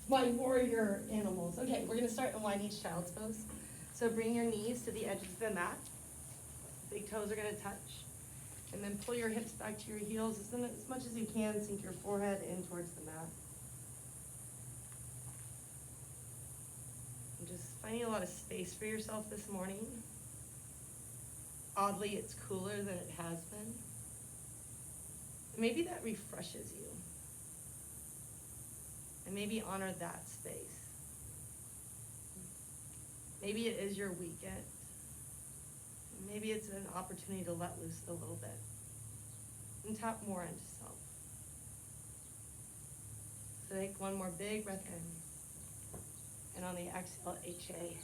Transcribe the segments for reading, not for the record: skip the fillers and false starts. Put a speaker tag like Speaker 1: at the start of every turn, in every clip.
Speaker 1: my warrior animals. Okay, we're gonna start in winding child's pose. So bring your knees to the edges of the mat. Big toes are gonna touch. And then pull your hips back to your heels as much as you can. Sink your forehead in towards the mat. And just finding a lot of space for yourself this morning. Oddly, it's cooler than it has been. Maybe that refreshes you. And maybe honor that space. Maybe it is your weekend. Maybe it's an opportunity to let loose a little bit and tap more into self. So take one more big breath in. And on the exhale, HA.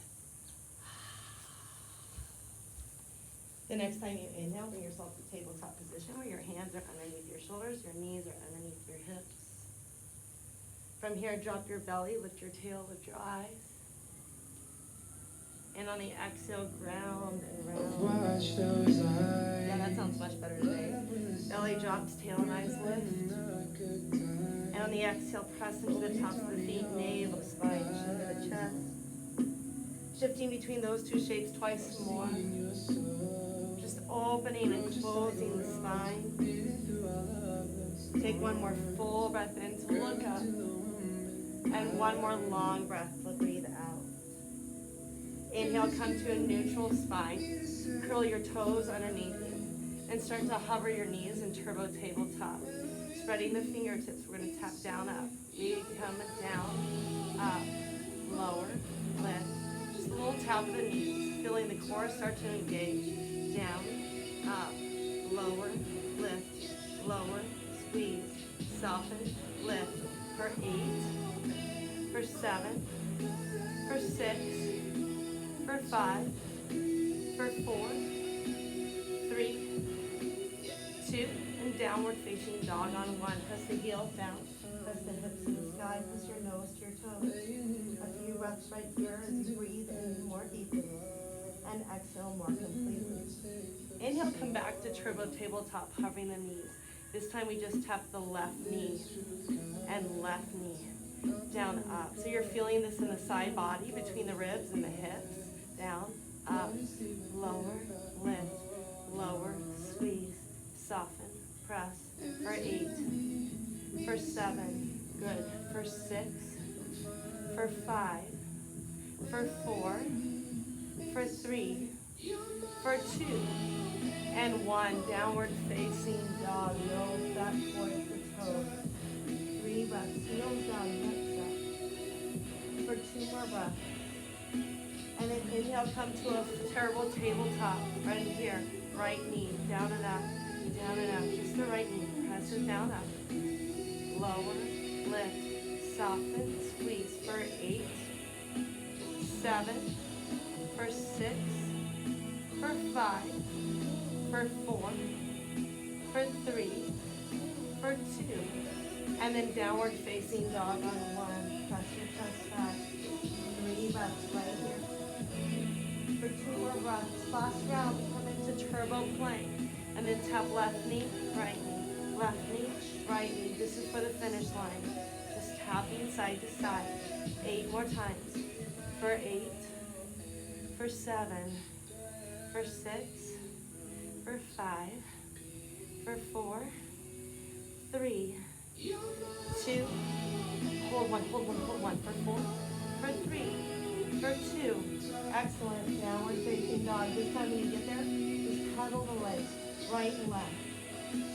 Speaker 1: The next time you inhale, bring yourself to tabletop position where your hands are underneath your shoulders, your knees are underneath your hips. From here, drop your belly, lift your tail, lift your eyes. And on the exhale, ground and round. Yeah, that sounds much better today. Belly drops, tail and eyes lift. And on the exhale, press into the tops of the feet, navel, spine, chin to the chest. Shifting between those two shapes twice more. Just opening and closing the spine. Take one more full breath in to look up. And one more long breath to breathe out. Inhale, come to a neutral spine. Curl your toes underneath you. And start to hover your knees in turbo tabletop. Spreading the fingertips, we're going to tap down, up. We come down, up, lower, lift. Just a little tap of the knees. Feeling the core start to engage. Down, up, lower, lift, lower, squeeze, soften, lift. For 8, for 7, for 6, for 5, for 4, 3, 2, and downward facing dog on 1. Press the heels down, press the hips to the sky, press your nose to your toes. A few breaths right here as you breathe in more deeply and exhale more completely. Inhale, come back to turbo tabletop, hovering the knees. This time we just tap the left knee and left knee down, up. So you're feeling this in the side body between the ribs and the hips. Down, up, lower, lift, lower, squeeze, soften, press. For 8, for 7, good. For 6, for 5, for 4, for 3, for 2, and 1. Downward facing dog, nose back towards the toes. 3 breaths, heels down, hips up. For 2 more breaths. And then inhale, come to a terrible tabletop right here. Right knee, down and up, down and up. Just the right knee, press it down, up. Lower, lift, soften, squeeze. For 8, 7, for 6, for 5, for 4, for 3, for 2. And then downward facing dog on 1. Press your chest back. 3 breaths right here. For 2 more breaths. Last round, come into turbo plank. And then tap left knee, right knee, left knee, right knee. This is for the finish line. Just tapping side to side. 8 more times. For 8, for 7, for 6, for 5, for 4, 3, 2, hold one, hold one, hold one. For 4, for 3, for 2. Excellent. Downward facing dog. This time when you get there, just cuddle the legs, right and left.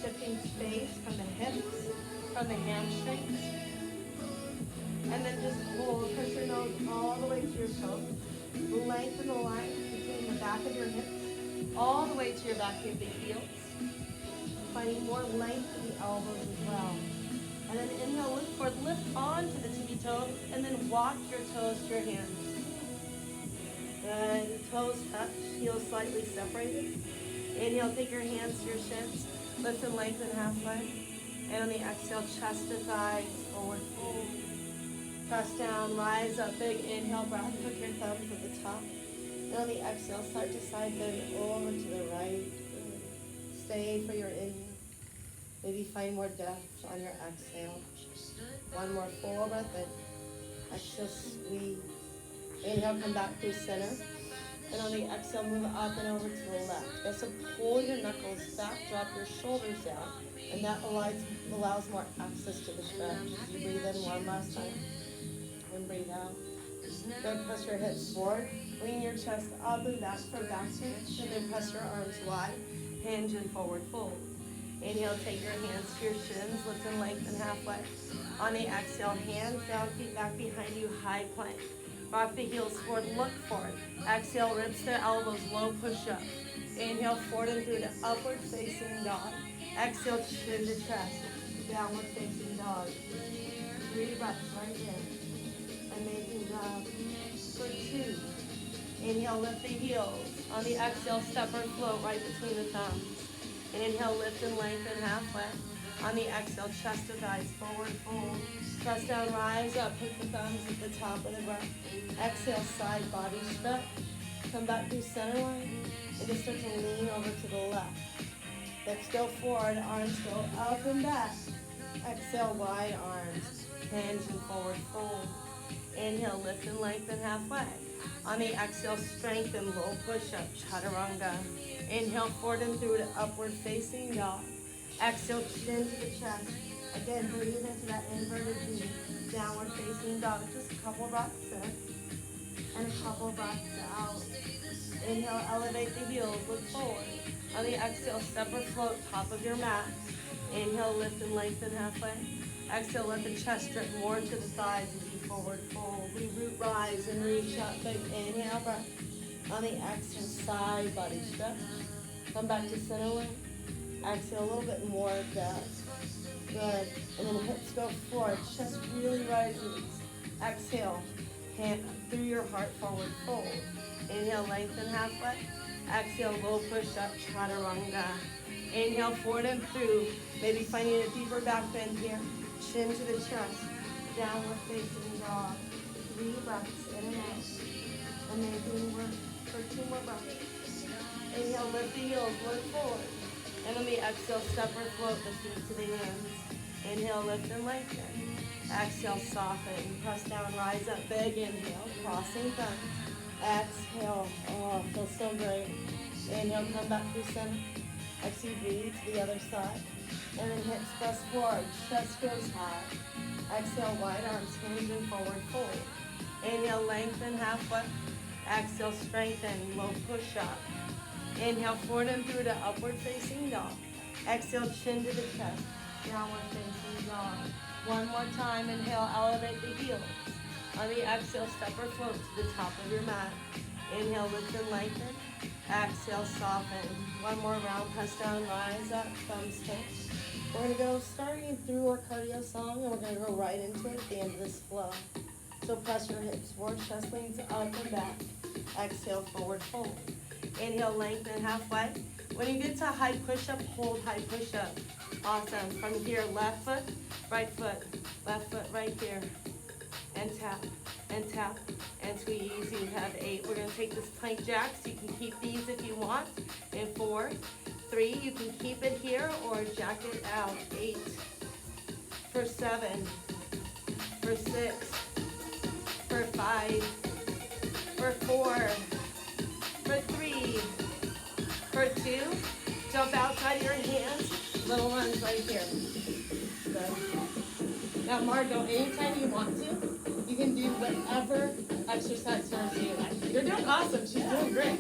Speaker 1: Shifting space from the hips, from the hamstrings. And then just hold, push your nose all the way to your toes. Lengthen the line between the back of your hips, all the way to your back of the heels. Finding more length in the elbows as well. And then inhale, look forward, lift onto the tippy toes, and then walk your toes to your hands. Good, toes touch, heels slightly separated. Inhale, take your hands to your shins, lift and lengthen halfway. And on the exhale, chest to thighs, forward fold. Press down, rise up, big inhale, breath, hook your thumbs at the top. And on the exhale, start to side bend over to the right. Stay for your inhale. Maybe find more depth on your exhale. One more full breath in. Exhale, squeeze. Inhale, come back through center. And on the exhale, move up and over to the left. So pull your knuckles back, drop your shoulders down, and that allows more access to the stretch. As you breathe in one last time, and breathe out. Good, press your hips forward. Lean your chest up and back for back stretch, and then press your arms wide. Hinge and forward fold. Inhale, take your hands to your shins, lift and lengthen halfway. On the exhale, hands down, feet back behind you, high plank. Rock the heels forward, look forward. Exhale, ribs to elbows, low push-up. Inhale, forward and through to upward facing dog. Exhale, chin to chest, downward facing dog. 3 breaths right in. Amazing job. For 2. Inhale, lift the heels. On the exhale, step or float right between the thumbs. Inhale, lift and lengthen halfway. On the exhale, chest to thighs, forward fold. Press down, rise up, hit the thumbs at the top of the breath. Exhale, side body stretch. Come back through center line and just start to lean over to the left. Hips go forward, arms go up and back. Exhale, wide arms, hinge and forward fold. Inhale, lift and lengthen halfway. On the exhale, strengthen, low push-up, chaturanga. Inhale, forward and through to upward facing dog. Exhale, chin to the chest. Again, breathe into that inverted V, downward facing dog. Just a couple breaths in, and a couple breaths out. Inhale, elevate the heels, look forward. On the exhale, step or float, top of your mat. Inhale, lift and lengthen halfway. Exhale, let the chest drip more to the thighs as you forward fold. We root rise and reach up, big inhale breath. On the exhale, side body stretch. Come back to center line. Exhale, a little bit more of that. Good. And then hips go forward. Chest really rises. Exhale. Hand through your heart, forward fold. Inhale, lengthen halfway. Exhale, low push up, chaturanga. Inhale, forward and through. Maybe finding a deeper back bend here. Chin to the chest. Downward facing dog. 3 breaths in and out. Amazing work. For 2 more breaths. Inhale, lift the heels, look forward. And on the exhale, step or float the feet to the hands. Inhale, lift and lengthen. Exhale, soften. Press down, rise up, big inhale, crossing thumbs. Exhale, oh, feels so great. Inhale, come back through center. Exhale, breathe to the other side. And then hips press forward, chest goes high. Exhale, wide arms, hinge and forward fold. Inhale, lengthen halfway. Exhale, strengthen, low push up. Inhale, forward and through to upward facing dog. Exhale, chin to the chest, downward facing dog. One more time, inhale, elevate the heels. On the exhale, step or float to the top of your mat. Inhale, lift and lengthen. Exhale, soften. One more round, press down, rise up, thumbs touch. We're gonna go starting through our cardio song, and we're gonna go right into it at the end of this flow. So press your hips forward, chest leans up and back. Exhale, forward fold. Inhale, lengthen halfway. When you get to high push-up, hold high push-up. Awesome. From here, left foot, right here. And tap, and squeeze. You have 8. We're going to take this plank jacks. You can keep these if you want. In 4, 3, you can keep it here or jack it out. 8, for 7, for 6, for 5, for 4, for 3, for 2, jump outside your hands, little runs right here. Good. Now Margot, anytime you want to, you can do whatever exercise serves you like. You're doing awesome, she's doing great.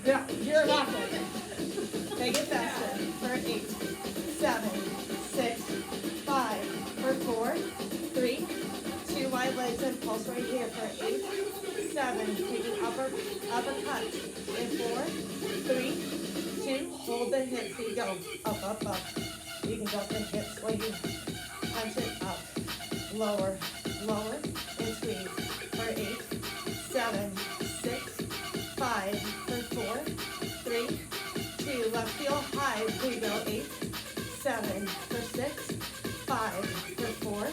Speaker 1: Yeah, you're rocking. Take it faster. For 8, 7, 6, 5, for 4, 3, 2 wide legs and pulse right here for 8, 7, take an uppercut in 4, 3, 2, hold the hips, here you go, up. You can drop the hips while you punch it up, lower, and squeeze for 8, 7, 6, 5, for 4, 3, 2, left heel high, here you go, 8, 7, for 6, 5, for 4,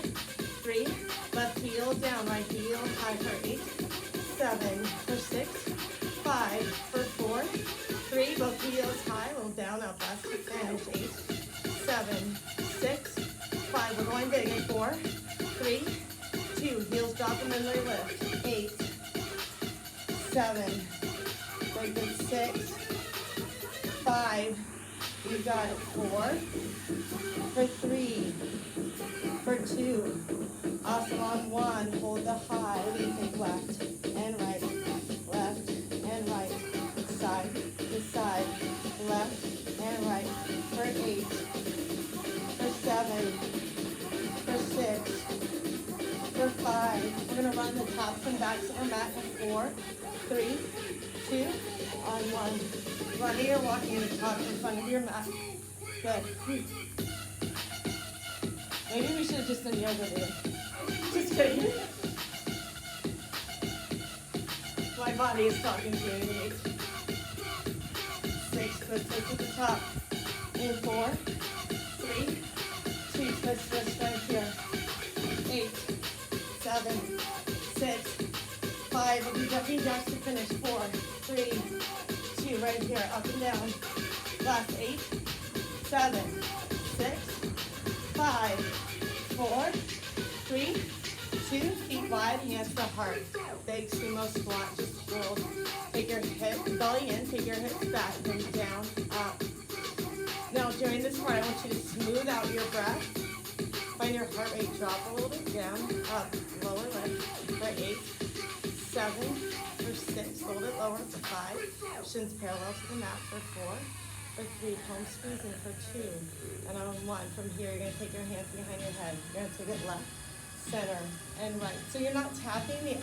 Speaker 1: 3, left heel down, right heel high for 8, 7, for 6, 5, for 4, 3, both heels high, little down, up, last to finish, 8, 7, 6, 5, we're going big in 4, 3, and lift. 8, 7, very good. 6, 5, you got it. 4, for 3, for 2, awesome. On 1, hold the high. What do you think? Left and right, left and right, side to side, left and right, for 8, for 7, for 6, for 5. We're going to run the tops and backs of our mat in 4, 3, 2, on 1. Running or walking in the top in front of your mat. Good. Maybe we should have just done yoga there. Just kidding. My body is talking to me. 8, 6, twist to the top. In 4, 3, 2, twist right here. 8, 7, 6, 5. We'll be jumping jacks to finish. 4, 3, 2, right here, up and down. Last 8, 7, 6, 5, 4, 3, 2, feet wide, hands to heart. Big sumo squat, just hold. Take your hip, belly in, take your hips back, and down, up. Now during this part, I want you to smooth out your breath. Find your heart rate drop a little bit, down, up, lower lift, for 8, 7, for 6, hold it lower, for 5, shins parallel to the mat, for 4, for 3, palm squeezing, for 2, and on 1, from here, you're going to take your hands behind your head, you're going to take it left, center, and right. So you're not tapping the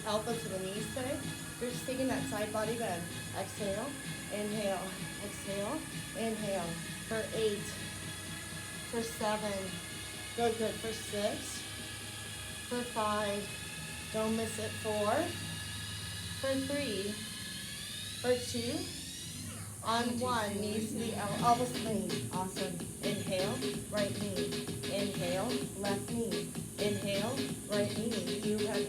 Speaker 1: elbow to the knees today, you're just taking that side body bend. Exhale, inhale, exhale, inhale, for 8, for 7, good, for 6, for 5, don't miss it, 4, for 3, for 2, on 1, knees to the elbows to the knee, awesome. Inhale, right knee, inhale, left knee, inhale, right knee, you have 8,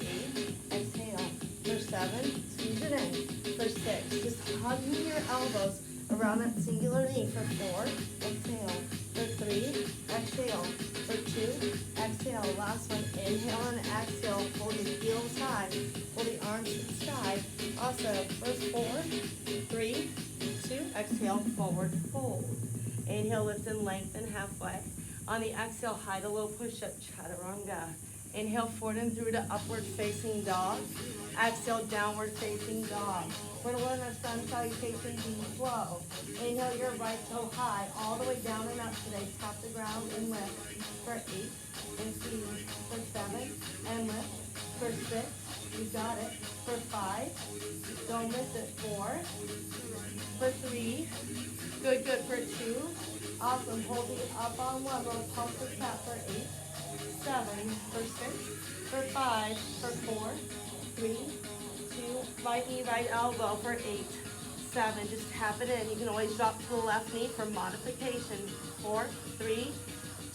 Speaker 1: exhale, for 7, squeeze it in, for 6, just hugging your elbows around that singular knee, for 4, exhale, for 3, exhale, for 2, exhale, last one, inhale and exhale, hold your heels high, hold the arms to the sky, awesome, for 4, 3, 2, exhale, forward fold. Inhale, lift and lengthen halfway. On the exhale, high to low push-up, chaturanga. Inhale, forward and through to upward facing dog. Exhale, downward facing dog. We're going to learn our sun salutation flow. Inhale, your right toe high, all the way down and up today. Tap the ground and lift. For 8, and squeeze. For 7, and lift. For 6, you got it. For 5, don't miss it. 4, for 3, good, for 2, awesome, holding up on 1, little pump the tap, for 8, 7, for 6, for 5, for 4, 3, 2, right knee, right elbow, for 8, 7, just tap it in. You can always drop to the left knee for modification. 4, 3,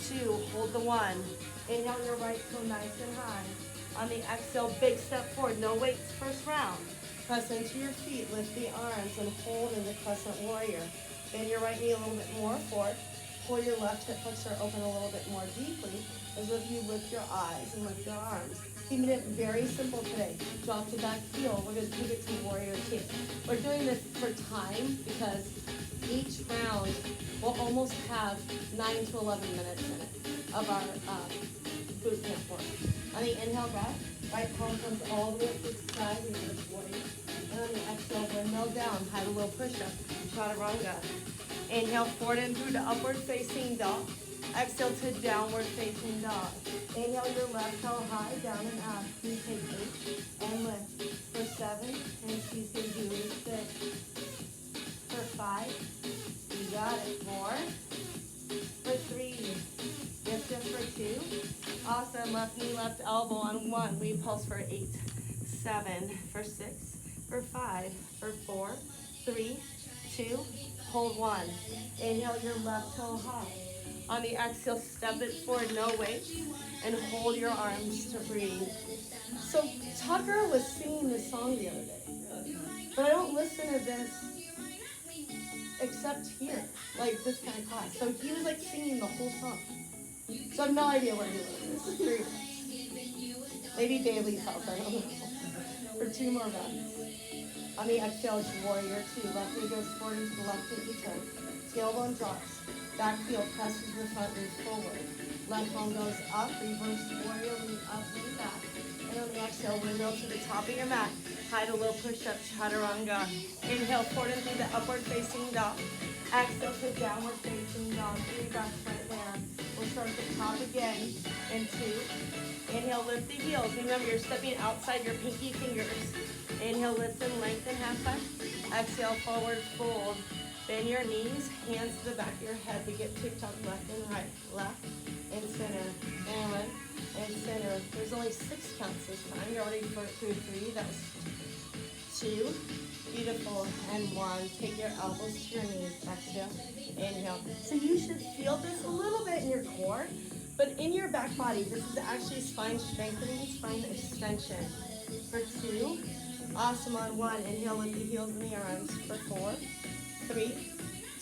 Speaker 1: 2, hold the 1. Inhale your right toe nice and high. On the exhale, big step forward, no weights first round. Press into your feet, lift the arms, and hold in the crescent warrior. Bend your right knee a little bit more forward. Pull your left hip flexor open a little bit more deeply, as if you lift your eyes and lift your arms. Keeping it very simple today. Drop the back heel. We're going to take it to warrior 2. We're doing this for time because each round will almost have 9 to 11 minutes in it of our boot camp work. On the inhale breath, right palm comes all the way up to the side, we lift warrior. And on the exhale, windmill down, high to low push-up, chaturanga. Inhale, forward and through to upward facing dog. Exhale to downward facing dog. Inhale your left toe high, down and up. You take 8 and lift. For 7, and squeeze into 6. For 5, you got it. 4, for 3, just for 2. Awesome, left knee, left elbow on 1. We pulse for 8, 7, for 6, for 5, for 4, 3, 2, hold 1. Inhale your left toe high. On the exhale, step it forward, no weights, and hold your arms to breathe. So Tucker was singing this song the other day, but I don't listen to this except here, like this kind of class. So he was like singing the whole song. So I have no idea where he was. This is 3 minutes. Maybe Bailey's house, I don't know. For 2 more rounds. On the exhale, it's warrior 2. Left knee goes forward into the left pinky toe. Tailbone drops. Back heel presses the front knee forward. Left bone goes up. Reverse warrior, lean up, lean back. And on the exhale, windmill to the top of your mat. High to low push-up, chaturanga. Inhale, forward into the upward facing dog. Exhale to downward facing dog. 3 breaths right there. We'll start at the top again in 2. Inhale, lift the heels. Remember, you're stepping outside your pinky fingers. Inhale, lift and lengthen halfway. Exhale, forward fold. Bend your knees, hands to the back of your head to get TikTok left and right. Left and center, and left and center. There's only 6 counts this time. You're already through 3. That was 2. Beautiful. And 1. Take your elbows to your knees. Exhale. Inhale. So you should feel this a little bit in your core, but in your back body. This is actually spine strengthening, spine extension. For 2. Awesome on 1. Inhale, lift the heels and the arms. For 4. 3,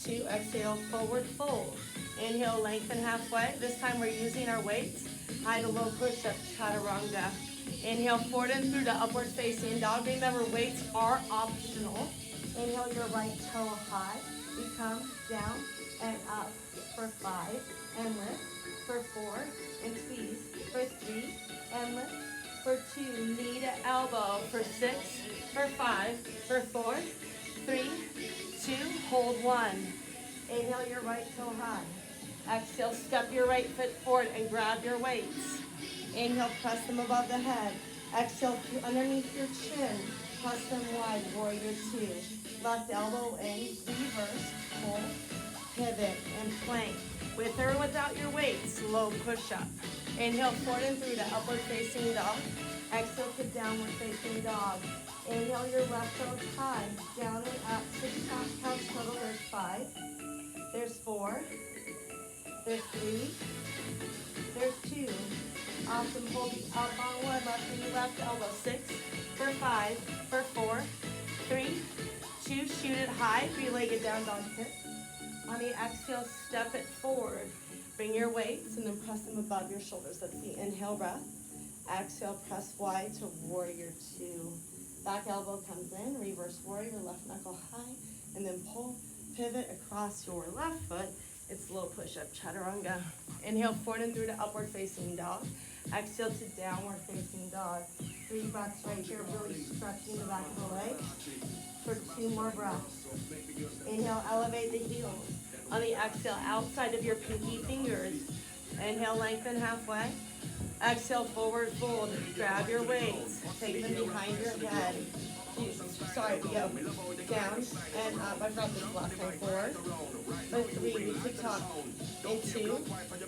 Speaker 1: 2, exhale, forward fold. Inhale, lengthen halfway. This time we're using our weights. High to low push-up, chaturanga. Inhale, forward and through to upward facing dog. Remember, weights are optional. Inhale, your right toe high. We come down and up for 5 and lift. For 4 and squeeze. For 3 and lift. For 2, knee to elbow. For 6, for 5, for 4, 3, 2, hold 1. Inhale your right toe high. Exhale, step your right foot forward and grab your weights. Inhale, press them above the head. Exhale, underneath your chin. Press them wide, warrior 2. Left elbow in, reverse, pull, pivot, and plank. With or without your weights, low push-up. Inhale, forward and through to upward facing dog. Exhale to downward facing dog. Inhale your left toe high, down and up, 6 counts total. There's 5, there's 4, there's 3, there's 2. Awesome, hold the up on 1, left knee, left elbow. 6, for 5, for 4, 3, 2, shoot it high, 3-legged down dog sit. On the exhale, step it forward. Bring your weights and then press them above your shoulders. That's the inhale breath. Exhale, press wide to warrior 2. Back elbow comes in, reverse warrior, left knuckle high, and then pull, pivot across your left foot. It's low push-up, chaturanga. Inhale, forward and through to upward facing dog. Exhale to downward facing dog. 3 breaths right here, really stretching the back of the legs for 2 more breaths. Inhale, elevate the heels. On the exhale, outside of your pinky fingers. Inhale, lengthen halfway. Exhale, forward fold. Grab your weights. Take them behind your head. Sorry, we go down and up. I forgot this last time. 4, for 3, we TikTok. In 2,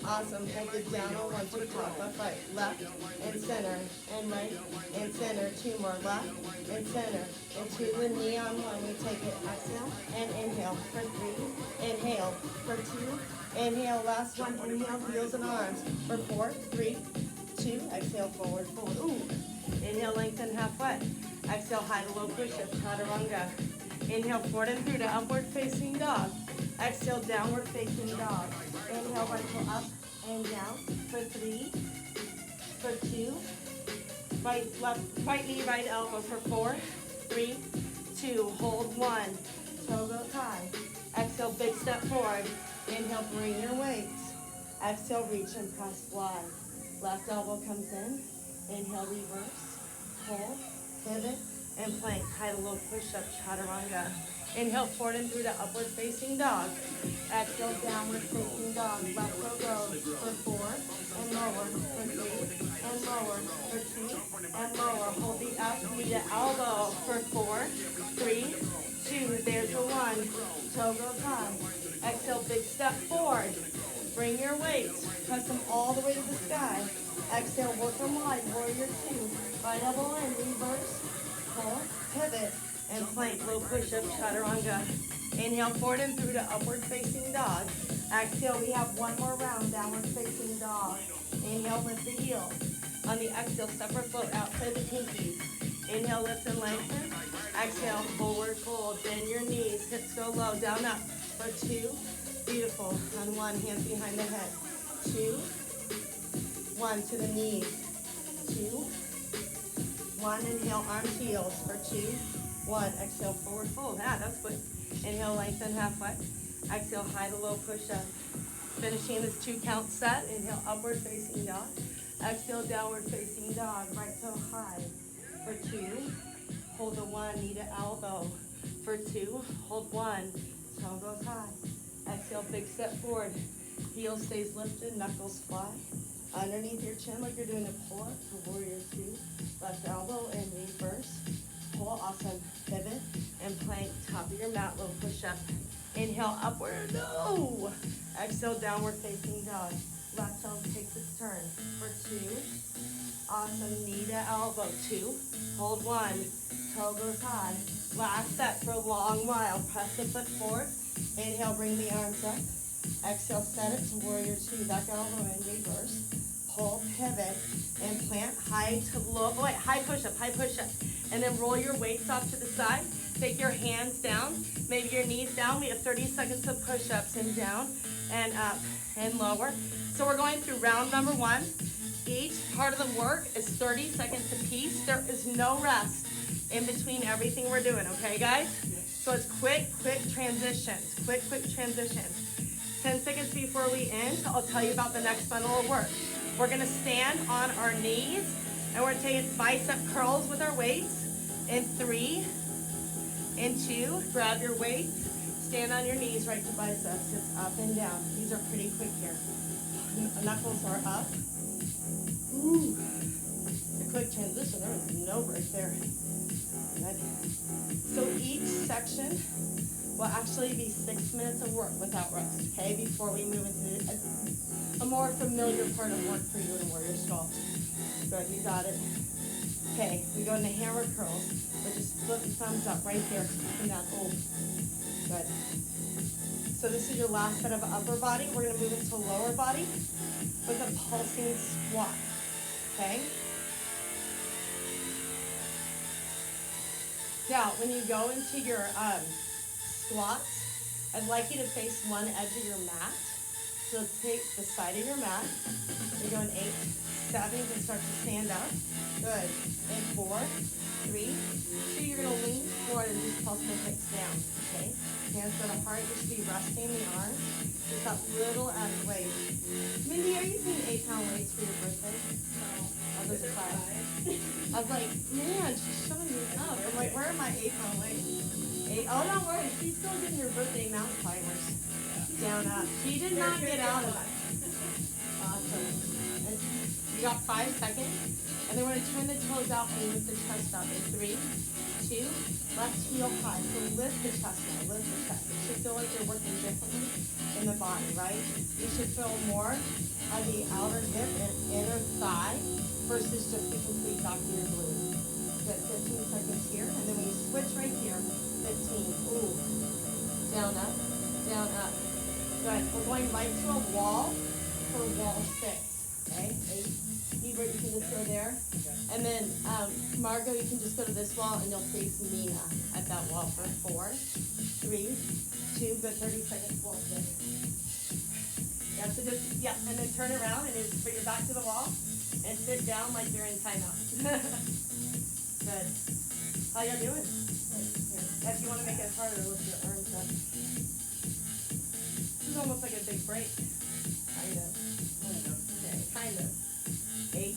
Speaker 1: awesome. Hold it down on 1, TikTok. Left and center, and right and center. 2 more, left and center. And 2, the knee on 1. We take it. Exhale and inhale. For 3, inhale. For 2, inhale. Last one. Inhale, heels and arms. For 4, 3, 2, exhale, forward fold. Ooh. Inhale, lengthen halfway. Exhale, high to low push-up, chaturanga. Inhale, forward and through to upward facing dog. Exhale, downward facing dog. Inhale, right toe up and down. For 3, for 2, right knee, right elbow. For 4, 3, 2, hold 1. Toe goes high. Exhale, big step forward. Inhale, bring your weights. Exhale, reach and press wide. Left elbow comes in. Inhale, reverse, pull, pivot, and plank. High to low push-up, chaturanga. Inhale, forward and through to upward facing dog. Exhale, downward facing dog. Left toe goes for 4 and lower, for 3 and lower, for 2 and lower. Hold the up, knee to elbow for 4, 3, 2. There's the 1. Toe goes high. Exhale, big step forward. Bring your weights. Press them all the way to the sky. Exhale, work them wide. Warrior 2. Right elbow in. Reverse. Pull. Pivot. And plank. Low push-up. Chaturanga. Inhale, forward and through to upward facing dog. Exhale, we have 1 more round. Downward facing dog. Inhale, lift the heels. On the exhale, step or float outside the pinkies. Inhale, lift and lengthen. Exhale, forward fold. Bend your knees. Hips go low. Down up. For 2. Beautiful. On 1, hands behind the head. 2, 1 to the knees. 2, 1, inhale, arms to heels for 2, 1, exhale, forward fold. Yeah, that's good. Inhale, lengthen halfway. Exhale, high to low push-up. Finishing this 2 count set. Inhale, upward facing dog. Exhale, downward facing dog. Right toe high for 2. Hold the 1, knee to elbow for 2. Hold 1, toe goes high. Exhale, big step forward. Heel stays lifted, knuckles fly. Underneath your chin like you're doing a pull-up to warrior 2. Left elbow and reverse. Pull, awesome. Pivot and plank, top of your mat, low push-up. Inhale, upward, no. Exhale, downward facing dog. Left elbow takes its turn for 2. Awesome, knee to elbow, 2. Hold 1, toe goes high. Last set for a long while. Press the foot forward. Inhale, bring the arms up. Exhale, set it to warrior 2. Back elbow and reverse. Pull, pivot, and plant high to low. Oh, wait, high push-up, high push-up. And then roll your weights off to the side. Take your hands down, maybe your knees down. We have 30 seconds of push-ups and down and up and lower. So we're going through round number 1. Each part of the work is 30 seconds apiece. There is no rest in between everything we're doing, okay, guys? So it's quick transitions, quick transitions. 10 seconds before we end, I'll tell you about the next bundle of work. We're gonna stand on our knees and we're taking bicep curls with our weights in 3, in 2, grab your weights, stand on your knees, right to biceps, it's up and down. These are pretty quick here. Knuckles are up. Ooh, it's a quick transition, there was no break there. Good. So each section will actually be 6 minutes of work without rest, okay, before we move into a more familiar part of work for you in warrior sculpt. Good, you got it. Okay, we go into hammer curls, but just flip the thumbs up right there, and down. Oh, good. So this is your last set of upper body. We're gonna move into lower body with a pulsing squat, okay? Now, when you go into your squats, I'd like you to face one edge of your mat. So take the side of your mat. You're going 8, 7, you can start to stand up. Good. In 4, 3, 2, you're gonna lean forward and just pulse the hips down, okay? Hands go to heart, you should be resting the arms. Just that little added weight. Mindy, are you using 8-pound weights for your birthday? No. Oh, those are 5. I was like, man, she's showing me up. I'm like, where are my 8-pound weights? 8, oh, don't worry, she's still getting your birthday mountain climbers. Down up. She did not get out of it. Awesome. And you got 5 seconds. And then we're going to turn the toes out and lift the chest up in 3, 2, left heel high. So lift the chest now, lift the chest. You should feel like you're working differently in the body, right? You should feel more of the outer hip and inner thigh versus just the complete back of your glute. Good, 15 seconds here. And then when you switch right here, 15. Ooh. Down, up, down, up. Good. We're going right to a wall for wall 6. Okay? 8. Hebert, you can just go there. And then Margot, you can just go to this wall and you'll face Nina at that wall for 4, 3, 2, good 30 seconds, wall 6. Yeah, so just, yeah, and then turn around and just put your back to the wall and sit down like you're in timeout. Good. How y'all doing? Here. If you want to make it harder, lift your arms up. This is almost like a big break. Kind of. Okay, kind of. 8,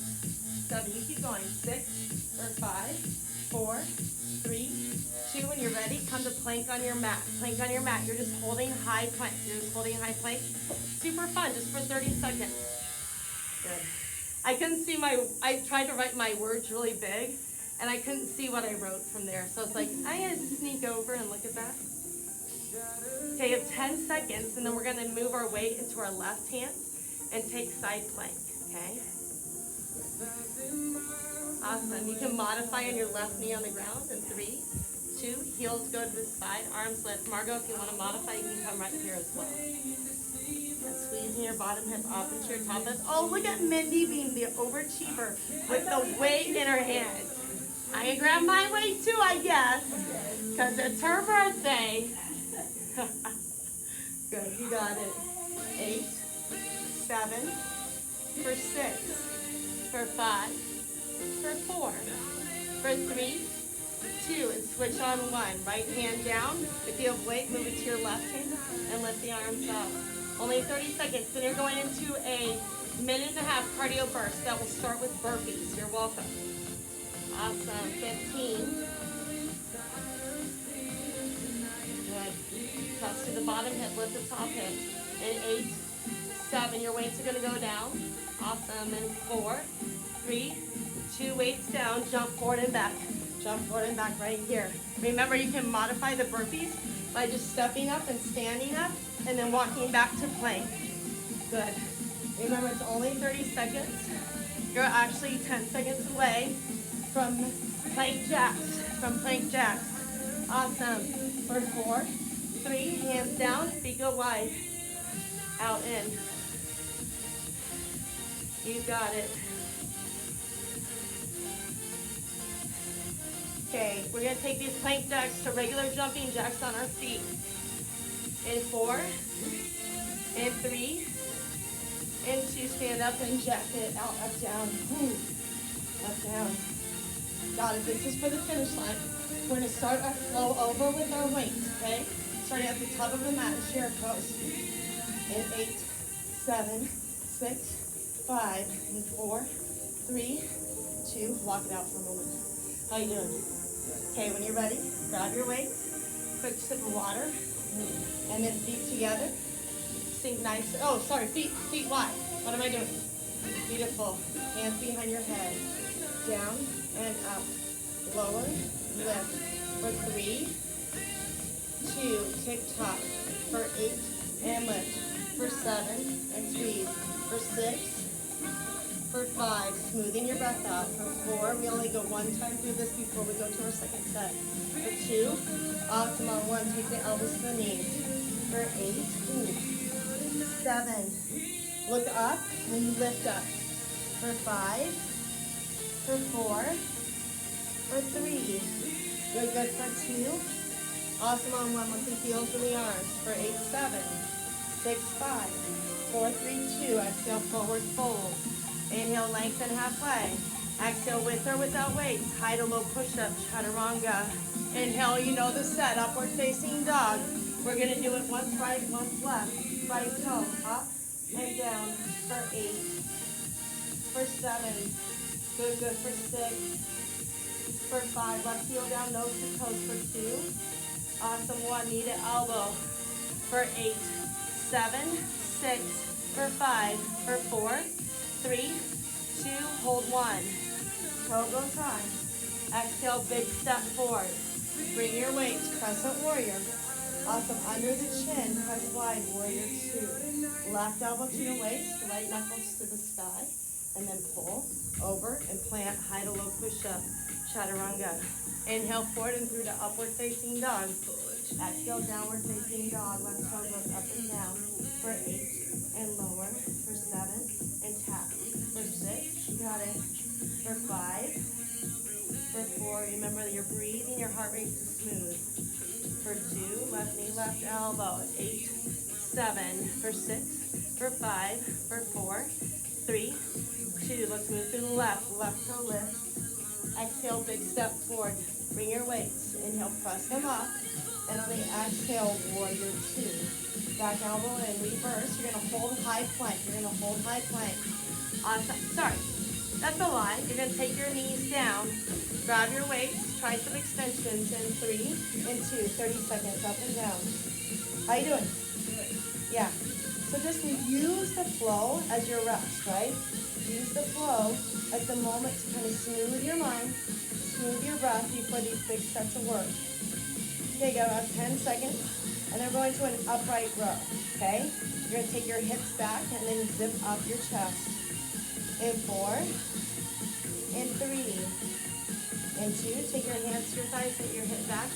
Speaker 1: 7, you keep going. 6 or 5, 4, 3, 2, when you're ready, come to plank on your mat. Plank on your mat. You're just holding high plank. You're just holding high plank. Super fun, just for 30 seconds. Good. I couldn't see I tried to write my words really big, and I couldn't see what I wrote from there. So it's like, I'm going to sneak over and look at that. Okay, you have 10 seconds, and then we're going to move our weight into our left hand and take side plank, okay? Awesome. You can modify on your left knee on the ground in 3, 2, heels go to the side, arms lift. Margot, if you want to modify, you can come right here as well. And squeezing your bottom hip up into your top hip. Oh, look at Mindy being the overachiever with the weight in her hand. I can grab my weight too, I guess, because it's her birthday. Good, you got it. 8, 7, for 6, for 5, for 4, for 3, 2, and switch on 1. Right hand down. If you have weight, move it to your left hand and lift the arms up. Only 30 seconds. Then you're going into a minute-and-a-half cardio burst that will start with burpees. You're welcome. Awesome. 15. Good. Press to the bottom hip, lift the top hip. And 8, 7. Your weights are going to go down. Awesome. And 4, 3, 2, weights down. Jump forward and back. Jump forward and back right here. Remember, you can modify the burpees by just stepping up and standing up and then walking back to plank. Good. Remember, it's only 30 seconds. You're actually 10 seconds away from plank jacks. Awesome. For 4, 3, hands down, feet go wide. Out, in. You got it. Okay, we're going to take these plank jacks to regular jumping jacks on our feet. In 4, in 3, in 2, stand up and jack it. Out, up, down. Up, down. Got it. This is for the finish line. We're going to start our flow over with our weights, okay? Starting at the top of the mat, chair pose. In 8, 7, 6, 5, and 4, 3, 2. Walk it out for a moment. How you doing? Okay, when you're ready, grab your weights, quick sip of water, and then feet together. Sink nice. Oh, sorry, feet wide. What am I doing? Beautiful. Hands behind your head. Down and up. Lower, lift. For 3, 2, tick-tock. For 8, and lift. For 7, and squeeze. For 6, for 5, smoothing your breath out. For 4, we only go one time through this before we go to our second set. For 2, awesome on 1, take the elbows to the knees. For 8, 7, look up and lift up. For 5, for 4, for 3, good, for 2, awesome on 1, lift the heels and the arms. For 8, 7, 6, 5, 4, 3, 2, exhale, forward fold. Inhale, lengthen halfway. Exhale, with or without weights. High to low push-up, chaturanga. Inhale, you know the set, upward facing dog. We're gonna do it once right, once left. Right toe, up and down. For 8, for 7, good, for 6, for 5, left heel down, nose to toes. For 2, awesome, 1, knee to elbow. For 8, 7, 6, for 5, for 4, 3, 2, hold 1. Toe goes high. Exhale, big step forward. Bring your weights, crescent warrior. Awesome, under the chin, press wide, warrior 2. Left elbow to your waist, right knuckles to the sky. And then pull over and plant, high to low push-up, chaturanga. Inhale forward and through to upward facing dog. Exhale, downward facing dog. Left toe goes up and down. For 8 and lower. For 7 and tap. For 6, you got it. For 5, for 4, remember that you're breathing, your heart rate is smooth. For 2, left knee, left elbow. 8, 7, for 6, for 5, for 4, 3, 2, let's move to the left toe lift. Exhale, big step forward. Bring your weights. Inhale, press them up. And on the exhale, warrior 2. Back elbow in, reverse. You're going to hold high plank. Awesome. Sorry, that's a lie. You're going to take your knees down. Grab your weights. Try some extensions in 3 and 2. 30 seconds, up and down. How you doing? Good. Yeah. So just use the flow as your rest, right? Use the flow as the moment to kind of smooth your mind, smooth your breath before these big sets of work. Okay, go about 10 seconds, and then we're going to an upright row, okay? You're going to take your hips back and then zip up your chest. In 4, in 3, in 2, take your hands to your thighs, hit your hip back,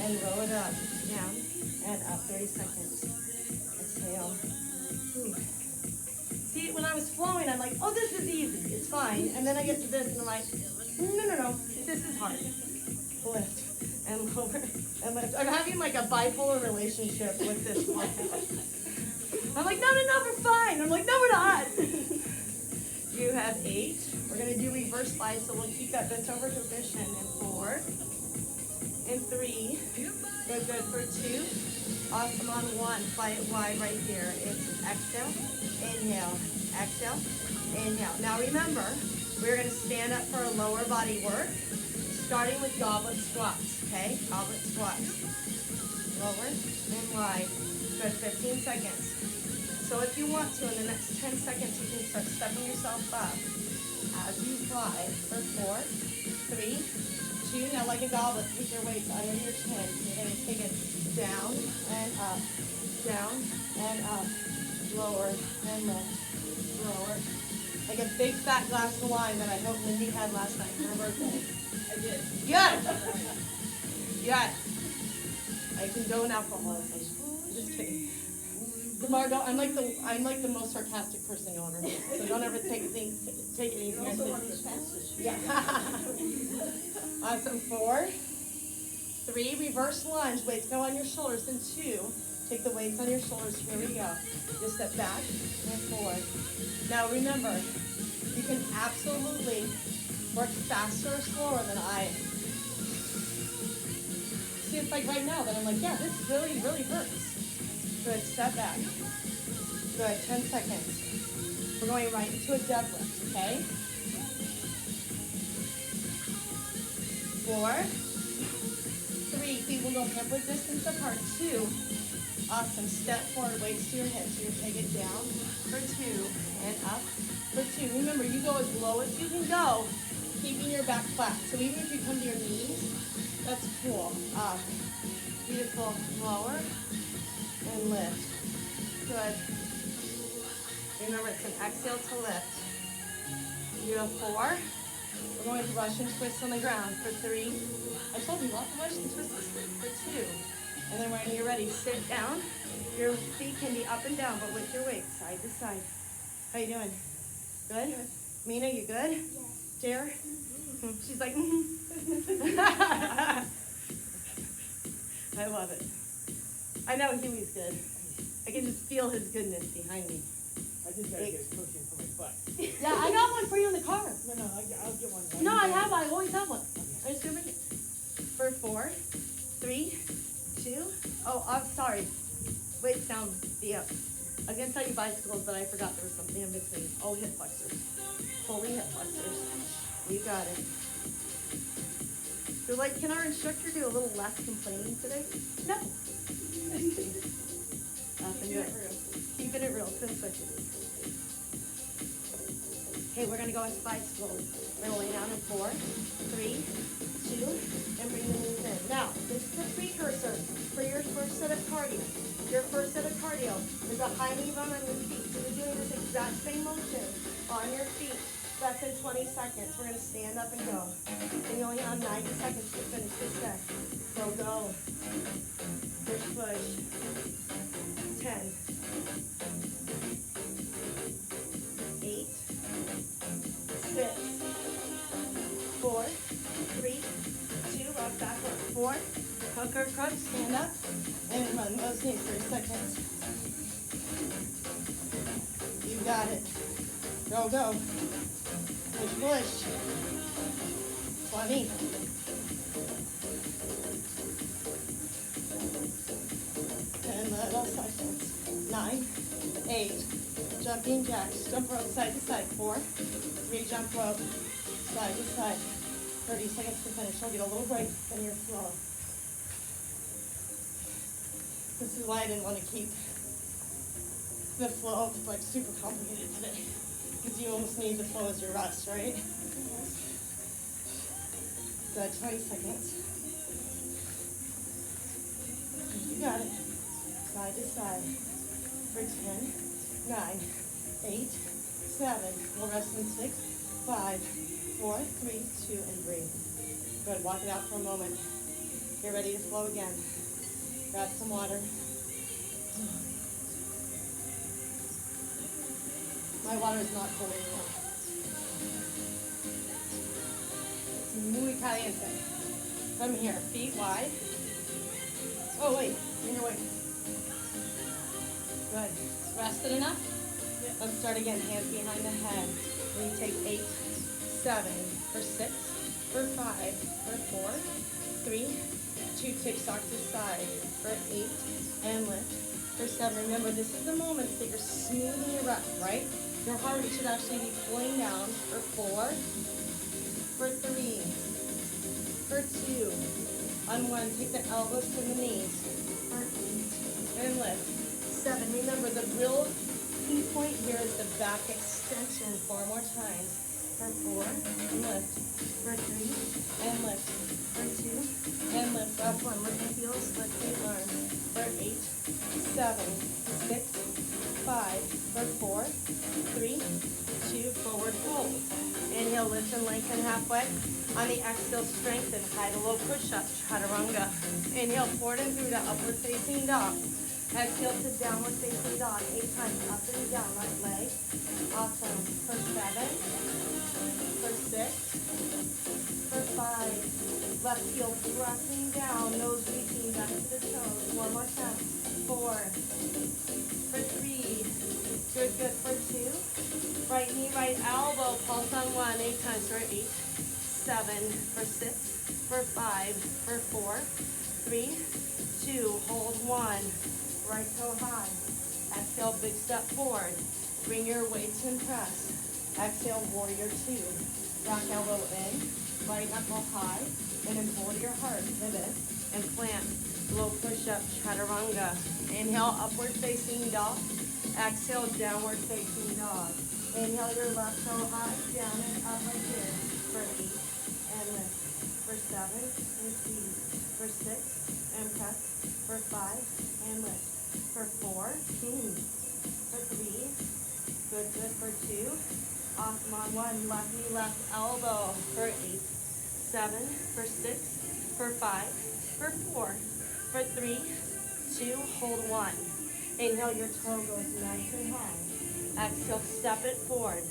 Speaker 1: and roll it up, down, and up, 30 seconds. Exhale. See, when I was flowing, I'm like, oh, this is easy, it's fine. And then I get to this, and I'm like, no, this is hard. Lift, and lower, and lift. I'm having like a bipolar relationship with this workout. I'm like, no, we're fine. I'm like, no, we're not. You have 8, We're gonna do reverse fly, so we'll keep that bent over position in 4 and 3. Good, good for 2. Awesome on 1. Fly it wide right here. It's exhale, inhale, exhale, inhale. Now remember, we're gonna stand up for a lower body work, starting with goblet squats, okay? Goblet squats. Lower and wide. Good, 15 seconds. So if you want to, in the next 10 seconds, you can start stepping yourself up as you fly for 4, 3, 2. Now like a goblet, keep your weights under your chin. You're going to take it down and up, lower and lift, lower. Like a big fat glass of wine that I hope Mindy had last night for her birthday.
Speaker 2: I did.
Speaker 1: Yes! Yes! I condone alcoholism. Just kidding. Margot, I'm like the most sarcastic person you'll ever meet. So don't ever take it easy.
Speaker 2: You also want the fastest.
Speaker 1: Yeah. Awesome. 4, 3, reverse lunge. Weights go on your shoulders. And 2, take the weights on your shoulders. Here we go. Just step back and forward. Now remember, you can absolutely work faster or slower than I am. See, it's like right now that I'm like, yeah, this really, really hurts. Good, step back. Good, 10 seconds. We're going right into a deadlift, okay? 4, 3, feet will go hip width distance apart. 2, awesome, step forward, weights to your hips. You're gonna take it down for 2 and up for 2. Remember, you go as low as you can go, keeping your back flat. So even if you come to your knees, that's cool. Up, beautiful, lower, and lift. Good. Remember, it's an exhale to lift. You have 4. We're going to Russian twists on the ground for 3. I told you, lots of Russian twists for 2. And then when you're ready, sit down. Your feet can be up and down, but with your weight, side to side. How you doing? Good? Good. Mina, you good? Yes. Jer? Mm-hmm. She's like, I love it. I know Huey's good. I can just feel his goodness behind me.
Speaker 2: I just gotta get a cushion for my butt.
Speaker 1: Yeah, I got one for you in the car.
Speaker 2: No, I'll get one.
Speaker 1: No, I always have one. I just gonna bring it. For 4, 3, 2. Oh, I'm sorry. Weights down the up. I was gonna tell you bicycles, but I forgot there was something in between. Oh, hip flexors. Fully hip flexors. You got it. So, like, can our instructor do a little less complaining today? No. Up and good. Keeping it real. Couldn't switch it. Okay, we're gonna go into bicycles. We're gonna lay down in 4, 3, 2, and bring the knees in. Now, this is the precursor for your first set of cardio. Your first set of cardio is a high knee bend on your feet. So you're doing this exact same motion on your feet. That's in 20 seconds. We're gonna stand up and go. And you only have 90 seconds to finish this set. So go. Push, push. 10. 8. 6. 4. 3. 2. Rock backward. 4. Hooker crunch. Stand up. And run those knees 3 seconds. You got it. Go, go. Push, push. 20. 10 little seconds. 9, 8. Jumping jacks. Jump rope side to side. 4, 3. Jump rope side to side. 30 seconds to finish. I'll get a little break, then you're slow. This is why I didn't want to keep the flow like super complicated today. Because you almost need the flow as your rest, right? Good, 20 seconds. You got it. Side to side. For 10, 9, 8, 7. We'll rest in 6, 5, 4, 3, 2, and breathe. Good, walk it out for a moment. Get ready to flow again. Grab some water. My water is not cold anymore. It's muy caliente. From here, feet wide. Oh wait, bring your weight. Good. Rested enough? Yep. Let's start again. Hands behind the head. Then you take 8, 7, for 6, for 5, for 4, 3, 2, take stock to side, for 8, and lift, for 7. Remember, this is the moment that you're smoothing your rep, right? Your heart rate should actually be pulling down, for 4, for 3, for 2, on 1, take the elbows to the knees, for 8, and lift, 7. Remember, the real key point here is the back extension. 4 more times, for 4, and lift, for 3, and lift, for 2, and lift, up 1, lift the heels, lift the arms, for 8, 7, 6, 5, for 4, 3, 2, forward fold. Inhale, lift and lengthen halfway. On the exhale, strengthen, high to low push-up, chaturanga. Inhale, forward and through to upward facing dog. Exhale to downward facing dog, 8 times, up and down, left leg. Awesome, for 7, for 6, for 5, left heel pressing down, nose reaching back to the toes. 1 more time, 4, for 3, good, for 2, right knee, right elbow, pulse on 1, 8 times, for 8, 7, for 6, for 5, for 4, 3, 2, hold 1, right toe high, exhale, big step forward, bring your weights and press, exhale, warrior 2, back elbow in, right knuckle high, and then pull to your heart, pivot, and plant, low push-up, chaturanga. Inhale, upward facing dog, exhale, downward facing dog. Inhale, your left toe high, down and up like this, for 8, and lift, for 7, and squeeze, for 6, and press, for 5, and lift, for 4, for 3, good, for 2, awesome on 1, left knee, left elbow, for 8, 7, for 6, for 5, for 4, for 3, 2, hold 1. Inhale, your toe goes nice and high. Exhale, step it forward.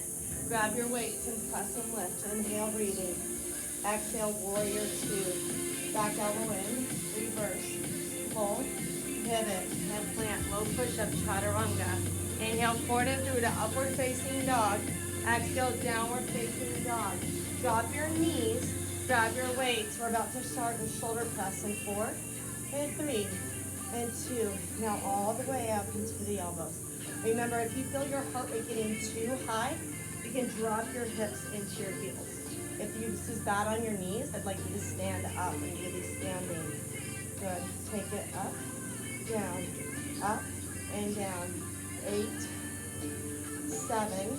Speaker 1: Grab your weights and press and lift. Inhale, breathing. Exhale, warrior 2. Back elbow in, reverse, pull, pivot, and plant. Low push-up, chaturanga. Inhale, forward and through to upward facing dog. Exhale, downward facing dog. Drop your knees, grab your weights. We're about to start with shoulder press in 4, and 3, and 2. Now all the way up into the elbows. Remember, if you feel your heart rate getting too high, you can drop your hips into your heels. If this is bad on your knees, I'd like you to stand up and really standing. Good. Take it up, and down. 8, 7,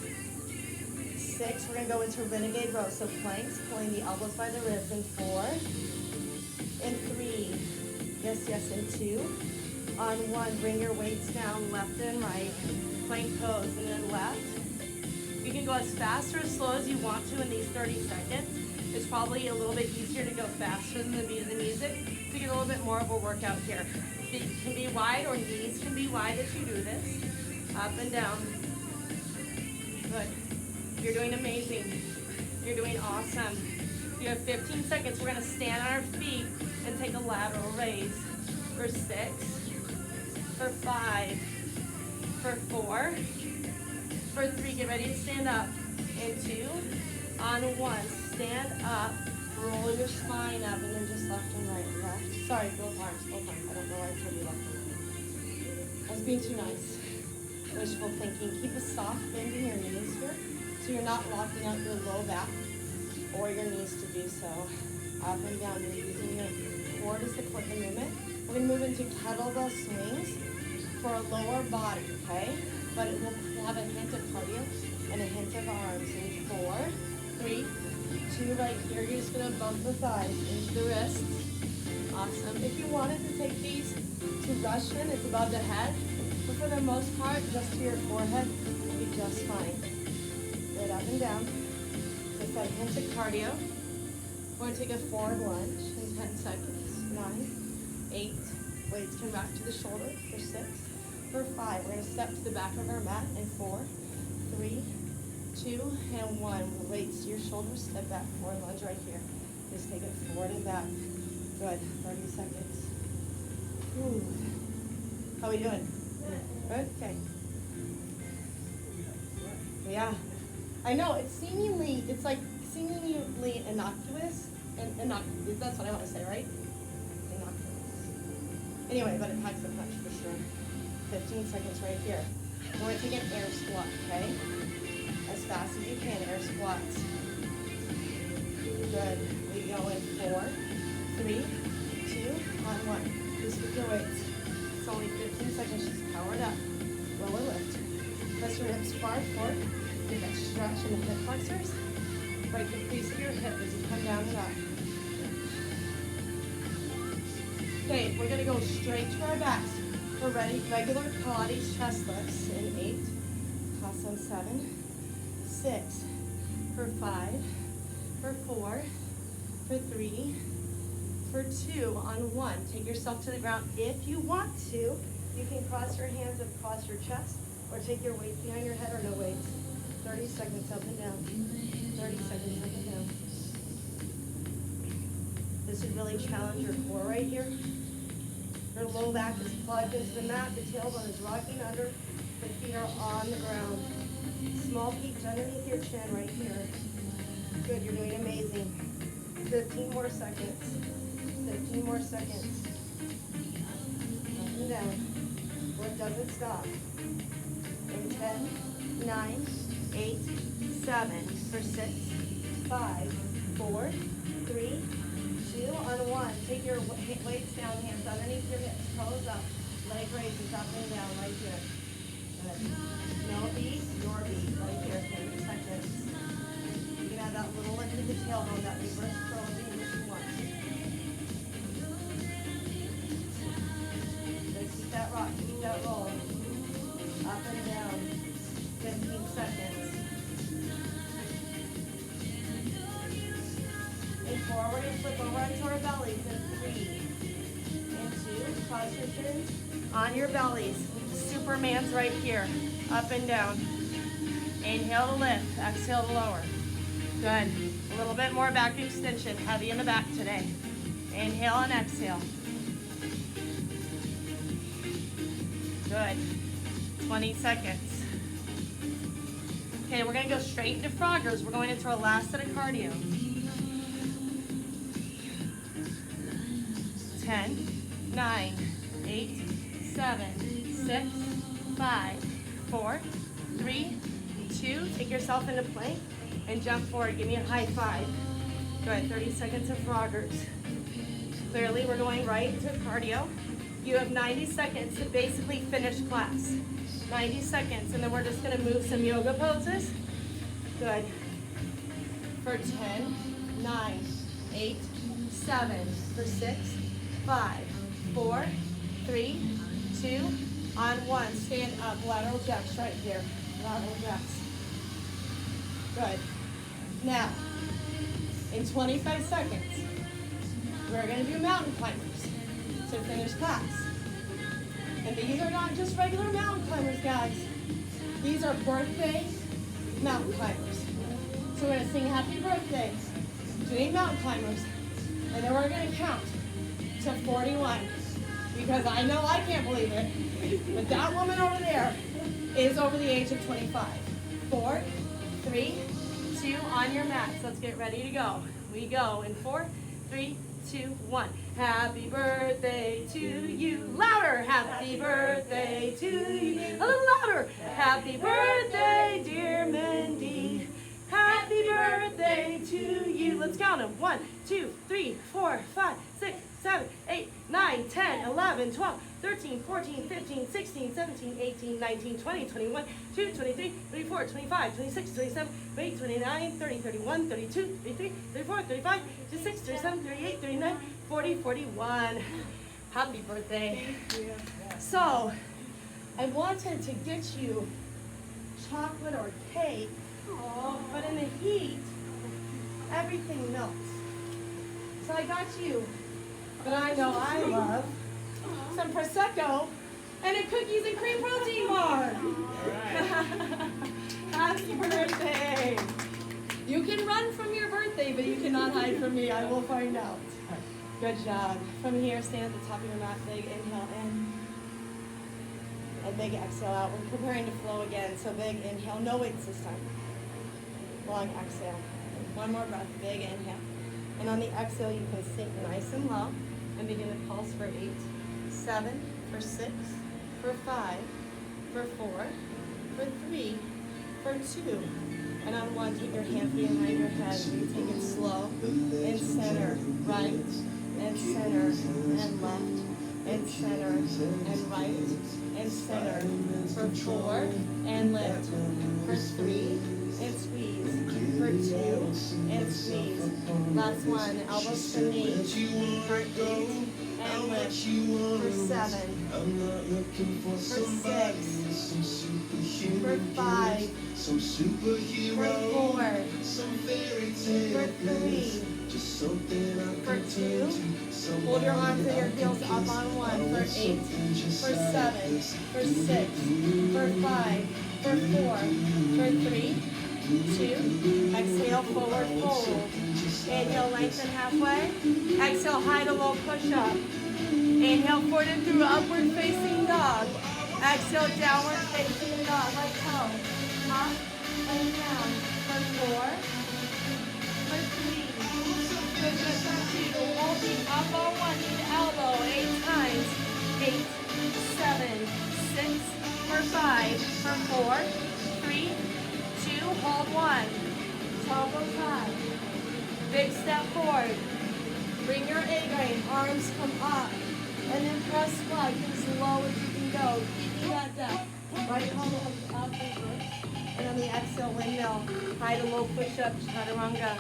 Speaker 1: 6. We're going to go into renegade row. So planks, pulling the elbows by the ribs in 4, and 3. Yes, and 2. On 1, bring your weights down, left and right. Plank pose, and then left. You can go as fast or as slow as you want to in these 30 seconds. It's probably a little bit easier to go faster than the beat of the music to get a little bit more of a workout here. Feet can be wide or knees can be wide as you do this. Up and down. Good. You're doing amazing. You're doing awesome. You have 15 seconds. We're going to stand on our feet and take a lateral raise. For 6, for 5, for 4, for 3, get ready to stand up, and 2, on 1, stand up, roll your spine up, and then just left and right, left, sorry, both arms, I don't know why I told you left and right. I was being too nice. Wishful thinking. Keep a soft bend in your knees here, so you're not locking out your low back or your knees to do so. Up and down, you're using your core to support the movement. We're going to move into kettlebell swings for a lower body, okay? But it will have a hint of cardio and a hint of arms. In 4, 3, 2, right here. You're just going to bump the thighs into the wrists. Awesome. If you wanted to take these to Russian, it's above the head. But for the most part, just to your forehead, you'll be just fine. Good, up and down. Just that hint of cardio. We're going to take a forward lunge in 10 seconds. 9, 8, weights come back to the shoulder. For 6, for 5, we're going to step to the back of our mat in 4, 3, 2, and 1. Weights to your shoulders, step back, forward lunge right here. Just take it forward and back. Good, 30 seconds. Ooh. How are we doing? Good? Okay. Yeah. I know, it's like seemingly innocuous, and innocuous, that's what I want to say, right? Innocuous. Anyway, but it packs a punch for sure. 15 seconds right here. We're going to take an air squat, okay? As fast as you can, air squats. Good. We go in 4, 3, 2, on 1. Just with your weights. It's only 15 seconds. Just power it up. Lower lift. Press your hips far forward. Get that stretch in the hip flexors. Right the crease of your hip as you come down and up. Okay, we're going to go straight to our backs. We're ready. Regular Pilates chest lifts in 8. Toss on 7. 6. For 5. For 4. For 3. For 2 on 1. Take yourself to the ground. If you want to, you can cross your hands across your chest or take your weight behind your head or no weights. 30 seconds up and down. 30 seconds up and down. This would really challenge your core right here. Your low back is plugged into the mat. The tailbone is rocking under. The feet are on the ground. Small peaks underneath your chin right here. Good, you're doing amazing. 15 more seconds. 15 more seconds. Up and down. Work doesn't stop. In 10, 9, 8, 7, for 6, 5, 4, 3, 2, on 1. Take your weights down, hands underneath your hips, toes up, leg raises up and down right here. Good. No beat, your beat, right here, 30 seconds. You can have that little lift of the tailbone, that reverse curl if you want. Good, keep that rock, keep that roll. Up and down, 15 seconds. In 4, we're going to flip over onto our bellies in 3. In 2, cross your shins on your bellies. Superman's right here. Up and down. Inhale to lift. Exhale to lower. Good. A little bit more back extension. Heavy in the back today. Inhale and exhale. Good. 20 seconds. Okay, we're going to go straight into froggers. We're going into our last set of cardio. 10, 9, 8, 7, 6, 5, 4, 3, 2. Take yourself into plank and jump forward. Give me a high five. Good. 30 seconds of froggers. Clearly, we're going right into cardio. You have 90 seconds to basically finish class. 90 seconds, and then we're just going to move some yoga poses. Good. For 10, 9, 8, 7, for 6, 5, 4, 3, 2, on 1. Stand up, lateral jacks right here. Lateral jacks. Good. Now, in 25 seconds, we're going to do mountain climbers to finish class. And these are not just regular mountain climbers, guys. These are birthday mountain climbers. So we're going to sing happy birthday, doing mountain climbers, and then we're going to count to 41. Because I know I can't believe it, but that woman over there is over the age of 25. 4, 3, 2, on your mats. Let's get ready to go. We go in 4, 3, 2, 1. Happy birthday to you. Louder. Happy birthday to you. A little louder. Happy birthday, dear Mindy. Happy birthday to you. Let's count them. 1, 2, 3, 4, 5, 6, 7, 8, 9, 10, 11, 12, 13, 14, 15, 16, 17, 18, 19, 20, 21, 22, 23, 24, 25, 26, 27, 28, 29, 30, 31, 32, 33, 34, 35, 36, 37, 38, 39, 40, 41. Happy birthday. So, I wanted to get you chocolate or cake, but in the heat, everything melts. So I got you, but I know I love some Prosecco and a cookies and cream protein bar. Happy birthday. You can run from your birthday, but you cannot hide from me. I will find out. Good job. From here, stand at the top of your mat. Big inhale in. And big exhale out. We're preparing to flow again. So big inhale. No weights this time. Long exhale. One more breath, big inhale. And on the exhale, you can sink nice and low and begin to pulse for 8, 7, for 6, for 5, for 4, for 3, for 2. And on 1, take your hand behind your head. You take it slow and center, right, and center, and left, and center, and right, and center. For 4, and lift. For 3, and squeeze. For 2, and squeeze. Last one, elbows to knees. For 8, and lift. For 7. For 6. For 5. For 4. For 3. For 2. Hold your arms and your heels up on 1. For 8. For 7. For 6. For 5. For 4. For 3. 2. Exhale, forward fold. Inhale, lengthen halfway. Exhale, high to low push up. Inhale, forward and through, upward facing dog. Exhale, downward facing dog. Let go. Up and down. For 4. For 3. Good, good, for 2. Holding up on 1. Knee to elbow. 8 times. 8, 7, 6. For 5. For 4. 3. 2. Hold 1. Toe goes high. Big step forward. Bring your A-game. Arms come up. And then press squat. Get as low as you can go. Keeping that depth. Right palm comes up over. And on the exhale, windmill. High to low push-up, chaturanga.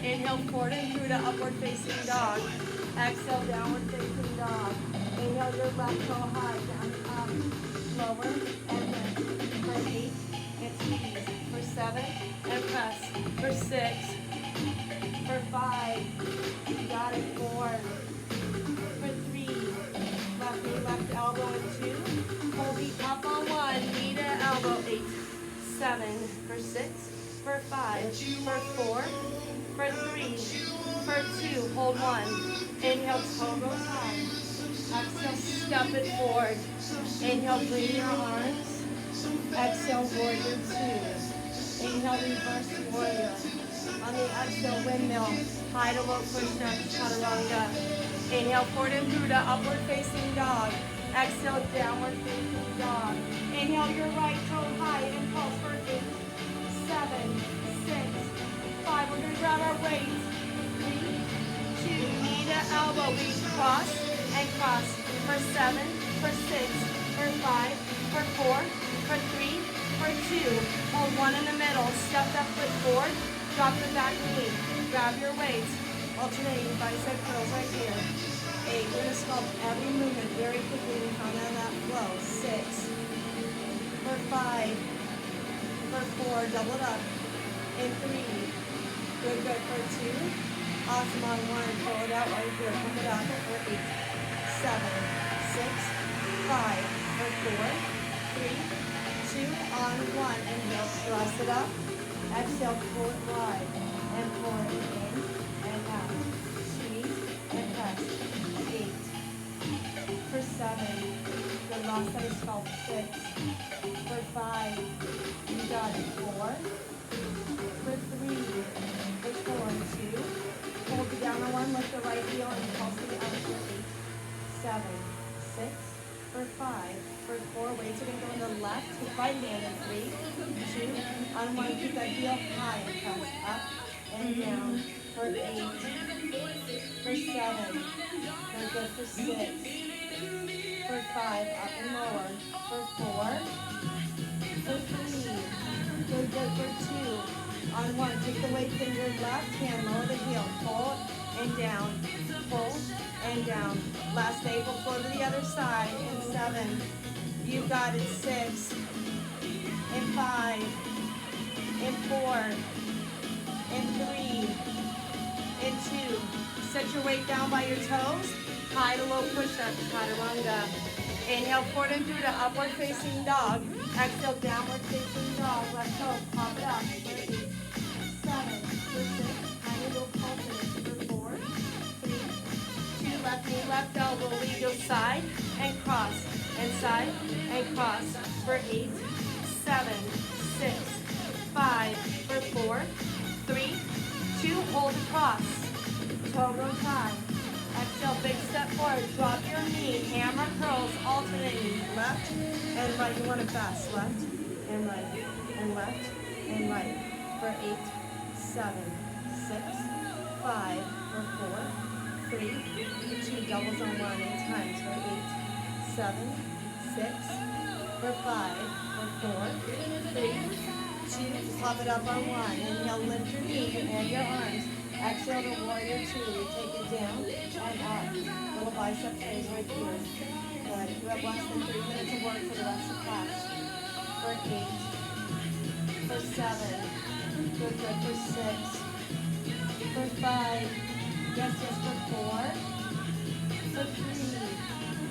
Speaker 1: Inhale, forward and through to upward facing dog. Exhale, downward facing dog. Inhale, your left toe high. Down, up. Lower. And lift. For 8. And squeeze. For 7. And press. For 6. For 5, you got it, 4, for 3, left knee, left elbow, and 2, holding up on 1, knee to elbow, 8, 7, for 6, for 5, for 4, for 3, for 2, hold 1, inhale, toe goes high, exhale, step it forward, inhale, bring your arms, exhale, warrior 2, inhale, reverse warrior. On the exhale, windmill, high to low push-up, chaturanga. Inhale, forward and through to upward facing dog. Exhale, downward facing dog. Inhale, your right toe high, impulse for 8, 7, 6, 5. We're going to grab our weights. 3, 2, knee to elbow. We cross and cross. For 7, for 6, for 5, for 4, for 3, for 2. Hold 1 in the middle. Step that foot forward. Drop the back knee. Grab your weights. Alternating bicep curls right here. 8. We're going to sculpt every movement very quickly and come out of that flow. 6. For 5. For 4. Double it up. And 3. Good, good. For 2. Awesome on 1. Pull it out right here. Come it up. For 8. 7. 6. 5. For 4. 3. 2. On 1. Inhale. Thrust it up. Exhale, pull it wide, and pull it in, and out. Squeeze, and press. 8. For 7. Good, last side sculpt. 6. For 5. You got it. 4. For 3. Push forward. 2. Hold it down on 1, lift the right heel, and pulse to the other for 8. 7. 6. For 5. For 4, weights are going to go in the left with right hand in 3, 2, on 1, keep that heel high and press up and down. For 8, for 7, very good. For 6, for 5, up and lower. For 4, for 3, good, good. For 2, on 1, take the weights in your left hand, lower the heel, pull and down, pull and down. Last stable flow to the other side, and 7. You got it. 6, and 5, and 4, and 3, and 2. Set your weight down by your toes. High to low push-up, chaturanga. Inhale, forward and through to upward facing dog. Exhale, downward facing dog. Left toe, pop it up. For 8, 7, for 6, tiny little pulses. For 4, 3, 2, left knee, left elbow. Lead your side and cross. And side and cross. For 8, 7, 6, 5, for 4, 3, 2, hold across. Toe goes high. Exhale, big step forward. Drop your knee. Hammer curls, alternating left and right. You want to fast. Left and right and left and right. For 8, 7, 6, 5, or 4, 3, 2. Doubles on 1. 8 times. For 8, 7, 6, for 5, for 4, 3, 2. Just hop it up on 1. Inhale, lift your knee and your arms. Exhale to warrior 2. We take it down and up. Little bicep raise right here. Good. You have less than 3 minutes of work for the rest of class. For 8. For 7. Good, good. For 6. For 5. Yes, yes. For 4. For 3.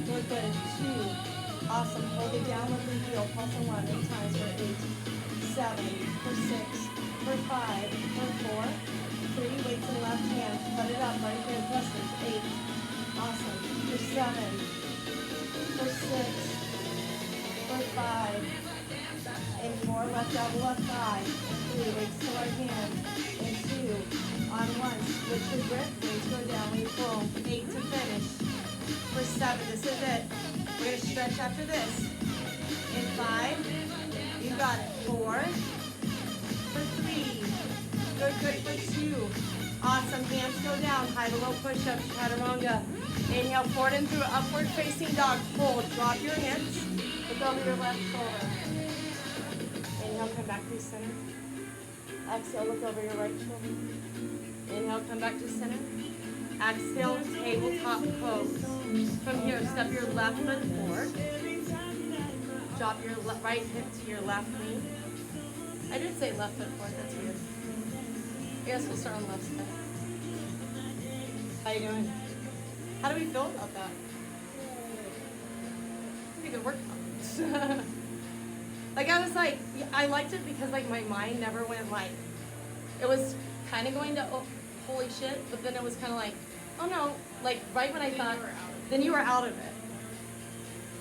Speaker 1: Good, good. 2. Awesome. Hold it down with the heel. Pulse on 1. 8 times. For 8. 7. For 6. For 5. For 4. 3, weights in the left hand, cut it up, right hand thrusters, 8, awesome, for 7, for 6, for 5, and 4, left elbow, left thigh, and 3, weights to right hand, and 2, on 1, switch your grip, weights go down, weight pull, 8 to finish, for 7, this is it, we're going to stretch after this, and 5, you got it, 4, for 3, good, good, for 2. Awesome, hands go down, high to low push-ups, chaturanga. Inhale, forward and through, upward facing dog. Hold, drop your hips, look over your left shoulder. Inhale, come back to center. Exhale, look over your right shoulder. Inhale, come back to center. Exhale, tabletop pose. From here, step your left foot forward. Drop your right hip to your left knee. I did say left foot forward, that's weird. I guess we'll start on the left side. How you doing? How do we feel about that? Pretty good workout. Like I was like, I liked it because like my mind never went like, it was kind of going to, oh, holy shit, but then it was kind of like, oh no, like right when I thought, then you were out of it.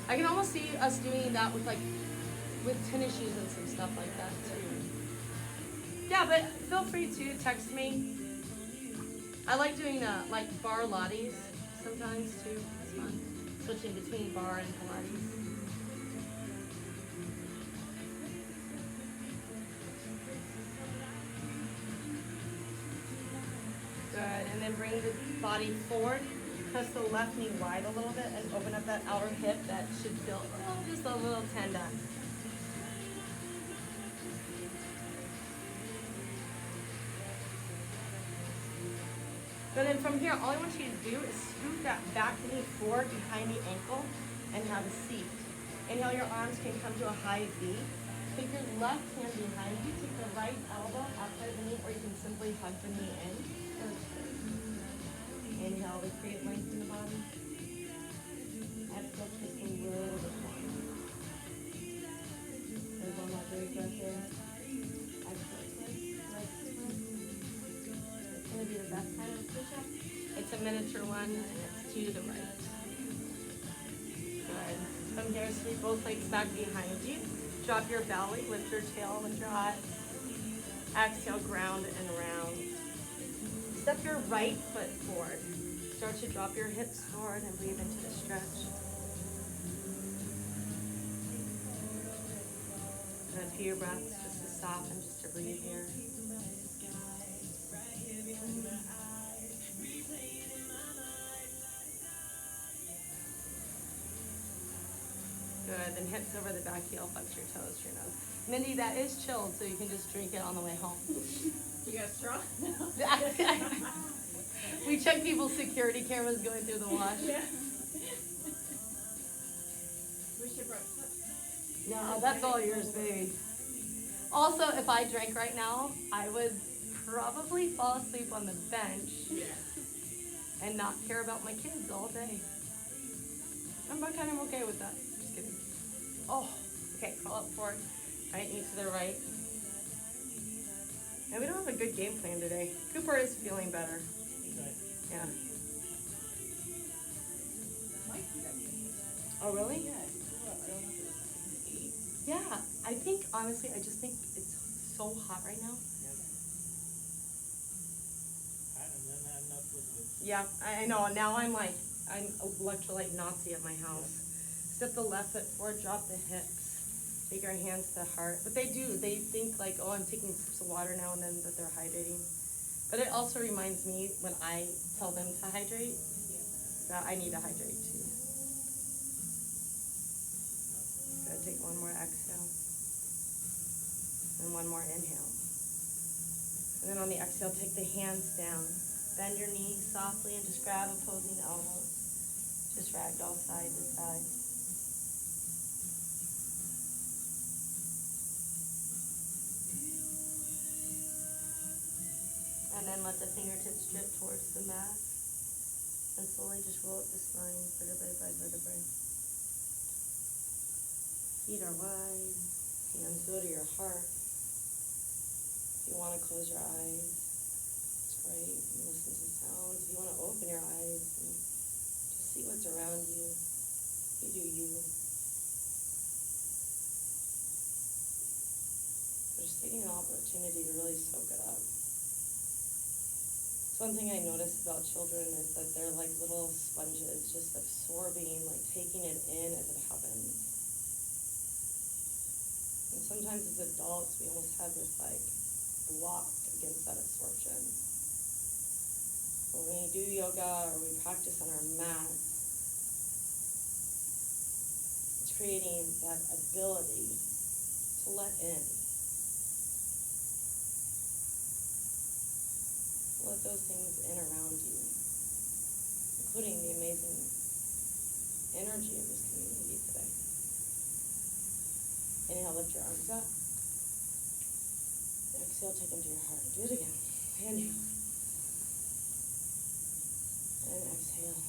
Speaker 1: I can almost see us doing that with like, with tennis shoes and some stuff like that too. Yeah, but feel free to text me. I like doing like bar Pilates sometimes too. It's fun. Switching between bar and Pilates. Good, and then bring the body forward. Press the left knee wide a little bit and open up that outer hip. That should feel just a little tender. But then from here, all I want you to do is scoot that back knee forward behind the ankle and have a seat. Inhale, your arms can come to a high V. Take your left hand behind you, take the right elbow outside the knee, or you can simply hug the knee in. Inhale, we create length in the body. Exhale, just a little bit more. There's one more big breath there. Exhale, twist, twist, twist. It's going to be the best kind of push-up. It's a miniature one, and it's to the right. Good. From here, sweep both legs back behind you. Drop your belly, lift your tail, lift your eyes. Exhale, ground and round. Step your right foot forward. Start to drop your hips forward and breathe into the stretch. And then feel your breath just to soften, just to breathe here. Good, then hips over the back heel, flex your toes, your nose. Mindy, that is chilled, so you can just drink it on the way home.
Speaker 2: You got a straw?
Speaker 1: We check people's security cameras going through the wash.
Speaker 2: Yeah. We should brush.
Speaker 1: No, that's all yours, baby. Also, if I drank right now, I would probably fall asleep on the bench and not care about my kids all day. I'm kind of okay with that. Just kidding. Oh, okay, crawl up forward. Right knee to the right. And we don't have a good game plan today. Cooper is feeling better. Yeah. Oh, really? Yeah, I think, honestly, I just think it's so hot right now. Yeah, I know. Now I'm electrolyte Nazi at my house. Step the left foot forward, drop the hips, take your hands to the heart. But they think like, oh, I'm taking sips of water now and then that they're hydrating. But it also reminds me when I tell them to hydrate that I need to hydrate too. Gotta take one more exhale and one more inhale. And then on the exhale, take the hands down. Bend your knees softly and just grab opposing elbows. Just ragdoll side to side. And then let the fingertips drip towards the mat. And slowly just roll up the spine, vertebrae by vertebrae. Feet are wide. Hands go to your heart. If you want to close your eyes, it's great. And listen to sounds. If you want to open your eyes and just see what's around you, you do you. But just taking an opportunity to really soak it up. One thing I notice about children is that they're like little sponges, just absorbing, like taking it in as it happens. And sometimes as adults, we almost have this like block against that absorption. When we do yoga or we practice on our mats, it's creating that ability to let in. Let those things in around you, including the amazing energy of this community today. Inhale, lift your arms up. Exhale, take them to your heart. Do it again. Inhale. And exhale.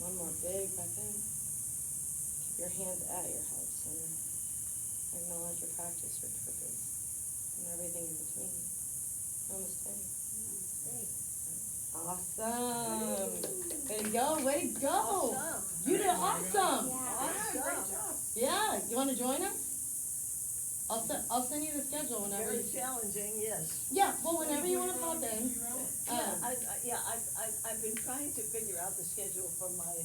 Speaker 1: One more big breath in. Keep your hands at your heart center. Acknowledge your practice, your purpose, and everything in between. Namaste. Awesome. Way to go, way to go.
Speaker 2: Awesome.
Speaker 1: You did awesome.
Speaker 2: Awesome.
Speaker 1: Yeah, you want to join us? I'll send you the schedule whenever.
Speaker 3: Very challenging, yes.
Speaker 1: Yeah, well, whenever you want to pop in.
Speaker 3: I've been trying to figure out the schedule for my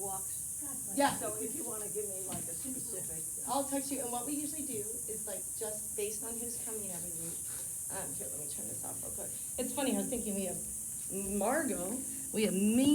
Speaker 3: walks.
Speaker 1: Yeah.
Speaker 3: So if you want to give me like a specific.
Speaker 1: I'll text you, and what we usually do is like just based on who's coming every week. Here, let me turn this off real quick. It's funny, I was thinking we have Margot, we have me.